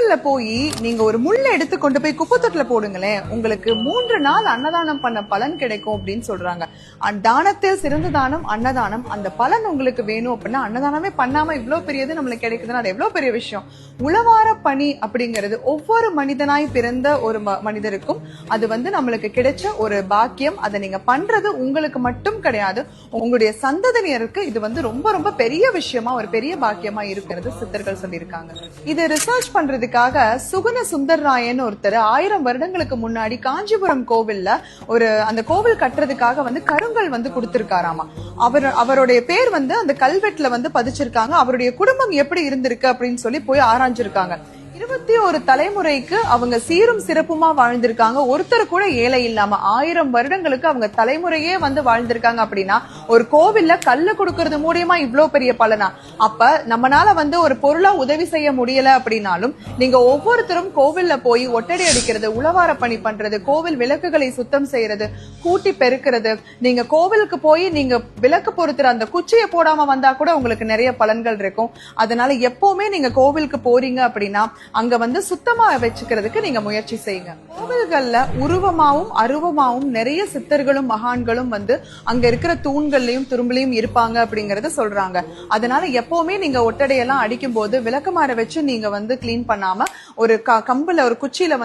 கோவில்ல போய் நீங்க ஒரு முள்ள எடுத்து கொண்டு போய் குப்பத்தொட்டில போடுங்களேன், உங்களுக்கு 3 நாள் அன்னதானம் பண்ண பலன் கிடைக்கும் அப்படின்னு சொல்றாங்க. தானத்தில் சிறந்த தானம் அன்னதானம். அந்த பலன் உங்களுக்கு வேணும் அப்படின்னா அன்னதானமே பண்ணாம இவ்வளவு பெரியது நம்மளுக்கு கிடைக்குதுன்னா அது எவ்வளவு பெரிய விஷயம். உழவார பணி அப்படிங்கிறது ஒவ்வொரு மனிதனாய் பிறந்த ஒரு மனிதருக்கும் அது நம்மளுக்கு கிடைச்ச ஒரு பாக்கியம். அதை நீங்க பண்றது உங்களுக்கு மட்டும் கிடையாது, உங்களுடைய சந்ததியினருக்கு இது ரொம்ப ரொம்ப பெரிய விஷயமா ஒரு பெரிய பாக்கியமா இருக்கிறது சித்தர்கள் சொல்லியிருக்காங்க. இது ரிசர்ச் பண்றதுக்காக சுகுண சுந்தர்ராயன் ஒருத்தர் 1000 வருடங்களுக்கு முன்னாடி காஞ்சிபுரம் கோவில்ல அந்த கோவில் கட்டுறதுக்காக கருங்கல் கொடுத்திருக்காராமா. அவருடைய பேர் அந்த கல்வெட்டுல பதிச்சிருக்காங்க. அவருடைய குடும்பம் எப்படி இருந்திருக்கு அப்படின்னு சொல்லி போய் ஆராய்ஞ்சிருக்காங்க. 21 தலைமுறைக்கு அவங்க சீரும் சிறப்புமா வாழ்ந்திருக்காங்க. ஒருத்தர் கூட ஏழை இல்லாம 1000 வருடங்களுக்கு அவங்க தலைமுறையே வாழ்ந்திருக்காங்க. அப்படின்னா ஒரு கோவில்ல கல்லு கொடுக்கறது மூலியமா இவ்வளவு பெரிய பலனா? அப்ப நம்மனால ஒரு பொருளா உதவி செய்ய முடியல அப்படின்னாலும் நீங்க ஒவ்வொருத்தரும் கோவில்ல போய் ஒட்டடை அடிக்கிறது, உழவார பணி பண்றது, கோவில் விளக்குகளை சுத்தம் செய்யறது, கூட்டி பெருக்கிறது, நீங்க கோவிலுக்கு போய் நீங்க விளக்கு பொறுத்துற அந்த குச்சியை போடாம வந்தா கூட உங்களுக்கு நிறைய பலன்கள் இருக்கும். அதனால எப்பவுமே நீங்க கோவிலுக்கு போறீங்க அப்படின்னா அங்க சுத்தமா வச்சுக்கிறதுக்கு நீங்க முயற்சி செய்யுங்க. கோவில்கள்ல உருவமாவும் அருவமாவும் நிறைய சித்தர்களும் மகான்களும் அங்க இருக்கிற தூண்கள்லயும் துரும்புலையும் இருப்பாங்க அப்படிங்கறத சொல்றாங்க. அதனால எப்பவுமே நீங்க ஒட்டடையெல்லாம் அடிக்கும் போது விளக்கமாற வச்சு நீங்க கிளீன் பண்ணாம ஒரு கம்புல ஒரு குச்சியில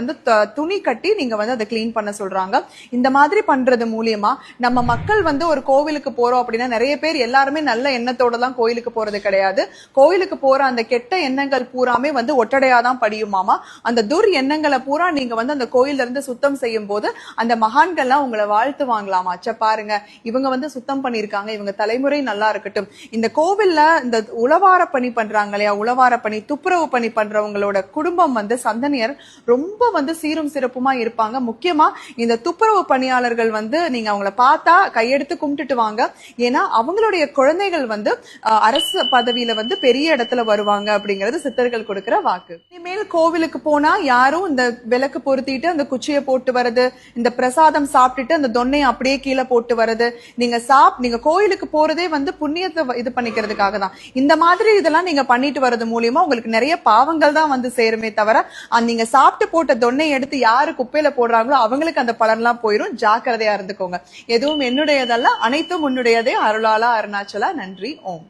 துணி கட்டி நீங்க அதை கிளீன் பண்ண சொல்றாங்க. இந்த மாதிரி பண்றது மூலியமா நம்ம மக்கள் ஒரு கோவிலுக்கு போறோம் அப்படின்னா நிறைய பேர் எல்லாருமே நல்ல எண்ணத்தோட தான் கோயிலுக்கு போறது கிடையாது. கோயிலுக்கு போற அந்த கெட்ட எண்ணங்கள் பூராமே ஒட்டடையாதான் படியுமாமா. அந்த துர் எண்ணங்களை பூரா நீங்க அந்த கோயில்ல இருந்து சுத்தம் செய்யும் போது அந்த மகான்கள்லாம் உங்களை வாழ்த்துவாங்களாமா. அச்ச பாருங்க, இவங்க சுத்தம் பண்ணிருக்காங்க, இவங்க தலைமுறை நல்லா இருக்கட்டும். இந்த கோவில்ல இந்த உழவார பணி பண்றாங்க இல்லையா, உழவார பணி துப்புரவு பணி பண்றவங்களோட குடும்பம் சந்தனியர் ரொம்ப சீரும் சிறப்புமா இருப்பாங்க. முக்கியமா இந்த துப்புரவு பணியாளர்கள் நீங்க அவங்கள பார்த்தா கையெடுத்து கும்பிட்டுட்டு வாங்க. ஏன்னா அவங்களுடைய குழந்தைகள் அரசு பதவியில பெரிய இடத்துல வருவாங்க அப்படிங்கறது சித்தர்கள் கொடுக்கிற வாக்கு. இனிமேல் கோவிலுக்கு போனா யாரும் இந்த விளக்கு பொருத்திட்டு அந்த குச்சியை போட்டு வரது, இந்த பிரசாதம் சாப்பிட்டுட்டு அந்த தொன்னையை அப்படியே கீழே போட்டு வரது, நீங்க கோயிலுக்கு போறதே புண்ணியத்தை இது பண்ணிக்கிறதுக்காக தான். இந்த மாதிரி இதெல்லாம் நீங்க பண்ணிட்டு வரது மூலியமா உங்களுக்கு நிறைய பாவங்கள் தான் சேருமே தவிர நீங்க சாப்பிட்டு போட்ட தொன்னையை எடுத்து யாரு குப்பையில போடுறாங்களோ அவங்களுக்கு அந்த பலன்லாம் போயிரும். ஜாக்கிரதையா இருந்துக்கோங்க. எதுவும் என்னுடையதல்ல, அனைத்தும் உன்னுடையதே. அருளாலா அருணாச்சலா. நன்றி. ஓம்.